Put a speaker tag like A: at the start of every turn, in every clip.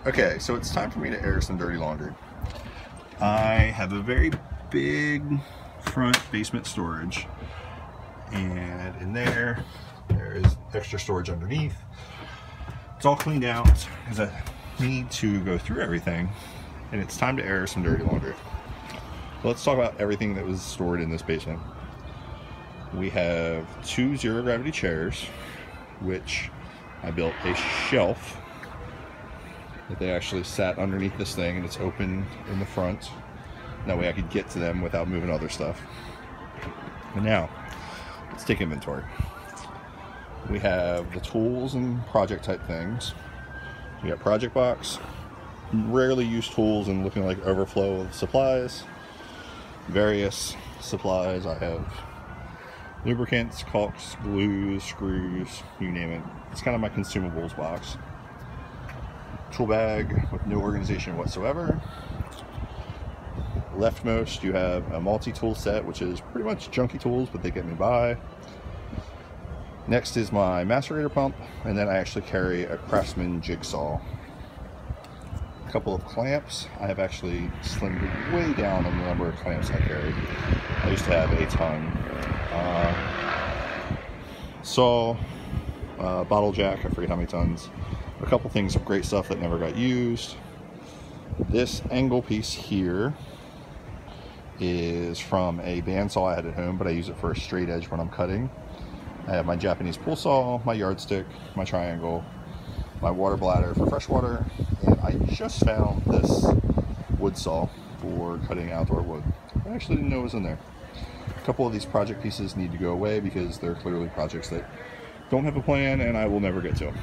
A: Okay, so it's time for me to air some dirty laundry. I have a very big front basement storage, and in there is extra storage underneath. It's all cleaned out because I need to go through everything, and it's time to air some dirty laundry. Let's talk about everything that was stored in this basement. We have 2 zero-gravity chairs, which I built a shelf that they actually sat underneath this thing, and it's open in the front. That way I could get to them without moving other stuff. And now, let's take inventory. We have the tools and project type things. We got project box, rarely used tools and looking like overflow of supplies. Various supplies. I have lubricants, caulks, glues, screws, you name it. It's kind of my consumables box. Tool bag with no organization whatsoever. Leftmost, you have a multi-tool set, which is pretty much junky tools, but they get me by. Next is my macerator pump, and then I actually carry a Craftsman jigsaw. A couple of clamps. I have actually slimmed way down on the number of clamps I carry. I used to have a ton. Saw, bottle jack, I forget how many tons. A couple things of great stuff that never got used. This angle piece here is from a bandsaw I had at home, but I use it for a straight edge when I'm cutting. I have my Japanese pull saw, my yardstick, my triangle, my water bladder for fresh water, and I just found this wood saw for cutting outdoor wood. I actually didn't know it was in there. A couple of these project pieces need to go away because they're clearly projects that don't have a plan and I will never get to them.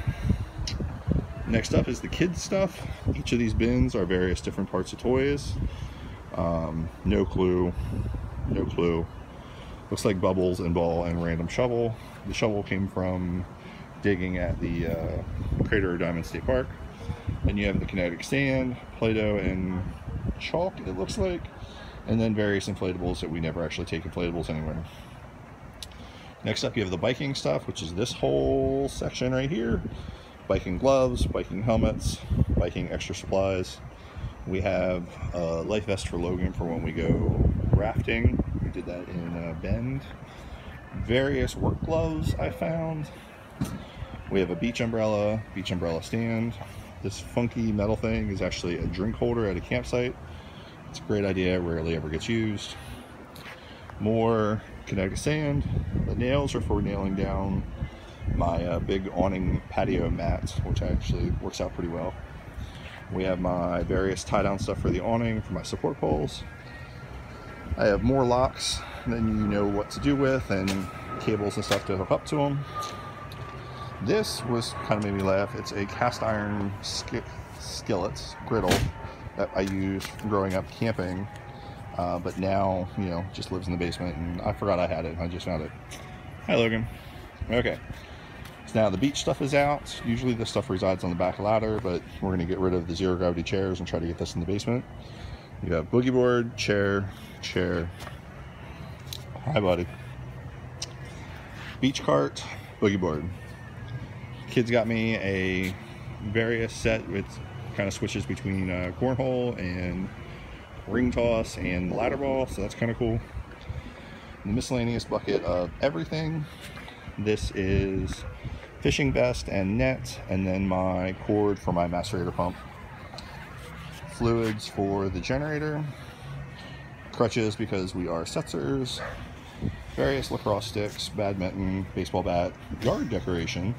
A: Next up is the kids stuff. Each of these bins are various different parts of toys. No clue. Looks like bubbles and ball and random shovel. The shovel came from digging at the Crater of Diamond State Park. And you have the kinetic sand, Play-Doh, and chalk, it looks like. And then various inflatables that we never actually take inflatables anywhere. Next up you have the biking stuff, which is this whole section right here. Biking gloves, biking helmets, biking extra supplies. We have a life vest for Logan for when we go rafting. We did that in Bend. Various work gloves I found. We have a beach umbrella stand. This funky metal thing is actually a drink holder at a campsite. It's a great idea, rarely ever gets used. More kinetic sand. The nails are for nailing down my big awning patio mat, which actually works out pretty well. We have my various tie-down stuff for the awning, for my support poles. I have more locks than you know what to do with, and cables and stuff to hook up to them. This was kind of made me laugh. It's a cast iron skillet griddle that I used growing up camping, but now, you know, just lives in the basement, and I forgot I had it. I just found it. Hi, Logan. Okay. Now the beach stuff is out. Usually this stuff resides on the back ladder, but we're going to get rid of the zero gravity chairs and try to get this in the basement. You have boogie board, chair. Hi, buddy. Beach cart, boogie board. Kids got me a various set with kind of switches between cornhole and ring toss and ladder ball, so that's kind of cool. The miscellaneous bucket of everything. This is fishing vest and net, and then my cord for my macerator pump. Fluids for the generator. Crutches because we are Setzers. Various lacrosse sticks, badminton, baseball bat, yard decoration.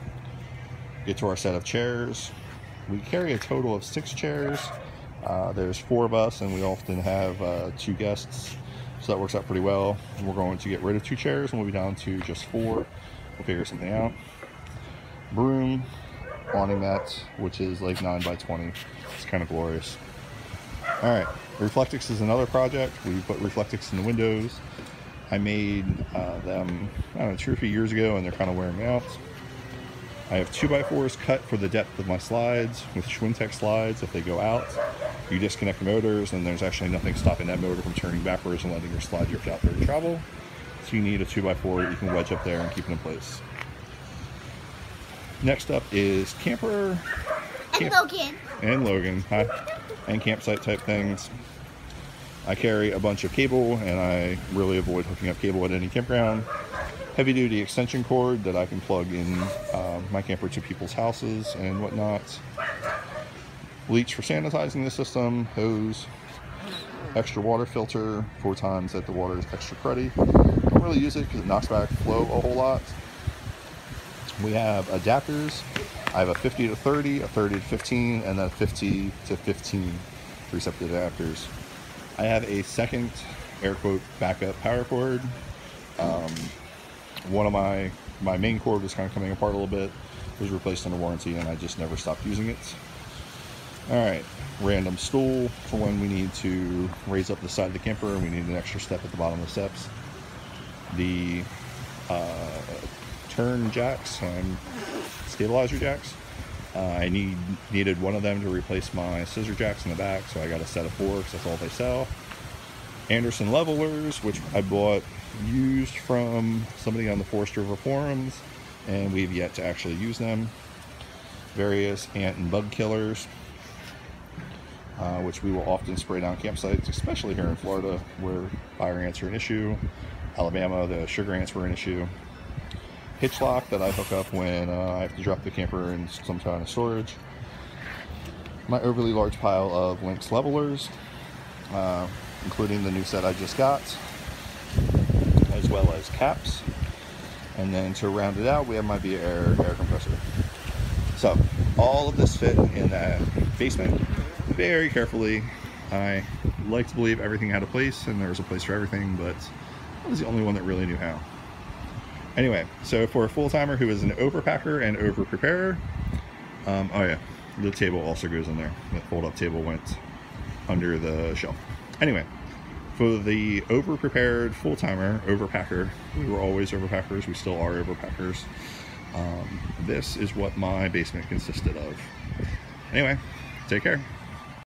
A: Get to our set of chairs. We carry a total of 6 chairs. There's 4 of us, and we often have 2 guests, so that works out pretty well. And we're going to get rid of 2 chairs, and we'll be down to just 4. We'll figure something out. Broom, awning mat, which is like 9 by 20. It's kind of glorious. Alright, Reflectix is another project. We put Reflectix in the windows. I made them, I don't know, 2 or 3 years ago, and they're kind of wearing out. I have 2x4s cut for the depth of my slides with Schwintek slides. If they go out, you disconnect the motors, and there's actually nothing stopping that motor from turning backwards and letting your slide drift out there to travel. So you need a 2x4 that you can wedge up there and keep it in place. Next up is camper Logan. Hi. And campsite type things. I carry a bunch of cable, and I really avoid hooking up cable at any campground. Heavy duty extension cord that I can plug in my camper to people's houses and whatnot. Bleach for sanitizing the system, hose, extra water filter 4 times that the water is extra cruddy. Don't really use it because it knocks back flow a whole lot. We have adapters. I have a 50 to 30, a 30 to 15, and a 50 to 15 3 separate adapters. I have a second air quote backup power cord. One of my main cord was kind of coming apart a little bit. It was replaced under warranty, and I just never stopped using it. Alright, random stool for when we need to raise up the side of the camper and we need an extra step at the bottom of the steps. The turn jacks, stabilizer jacks. I needed one of them to replace my scissor jacks in the back, so I got a set of 4 because that's all they sell. Anderson levelers, which I bought used from somebody on the Forest River forums, and we've yet to actually use them. Various ant and bug killers, which we will often spray down campsites, especially here in Florida where fire ants are an issue. Alabama, the sugar ants were an issue. Hitch lock that I hook up when I have to drop the camper in some kind of storage. My overly large pile of Lynx levelers, including the new set I just got, as well as caps. And then to round it out, we have my Via air compressor. So all of this fit in that basement very carefully. I like to believe everything had a place and there was a place for everything, but I was the only one that really knew how. Anyway, so for a full-timer who is an overpacker and over-preparer, oh yeah, the table also goes in there. The fold-up table went under the shelf. Anyway, for the over-prepared full-timer, overpacker, we were always overpackers, we still are overpackers. This is what my basement consisted of. Anyway, take care.